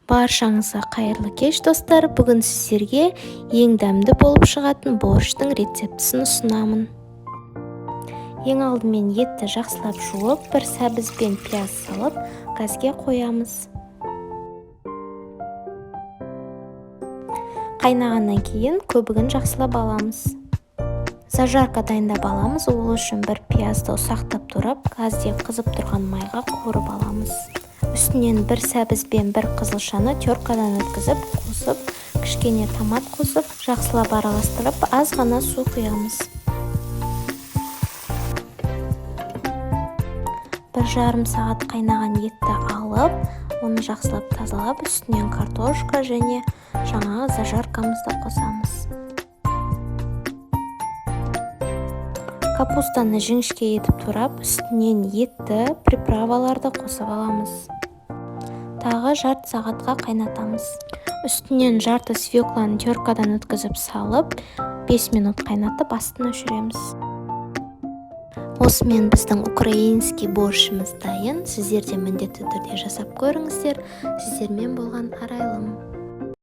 Баршаңызға қайырлы кеш достар. Бүгін сіздерге ең дәмді болып шығатын борщтың рецептісін ұсынамын. Ең алдымен етті жақсылап жуып, бір сәбіз бен пияз салып, газге қоямыз. Қайнағаннан кейін көбігін жақсылап аламыз. Зажарка дайындап аламыз. Ол үшін бір пиязды ұсақтап турап, газде қызып тұрған майға қуырып аламыз. Үстінен бір сәбіз бен бір қызылшаны теркадан өткізіп, қосып, кішкене томат қосып, жақсылап араластырып, аз ғана су құямыз. 1,5 сағат қайнаған етті алып, оны жақсылап тазалап, үстінен картошка және жаңағы зажаркамызды қосамыз. Капустаны жіңішке етіп турап, үстінен етті, приправаларды қосып аламыз. Тағы жарты сағатқа қайнатамыз. Үстінен жарты свекланы теркадан өткізіп салып, 5 минут қайнатып, астын өшіреміз. Осымен біздің украинский борщымыз дайын. Сіздер де міндетті түрде жасап көріңіздер. Сіздермен болған Арайлым.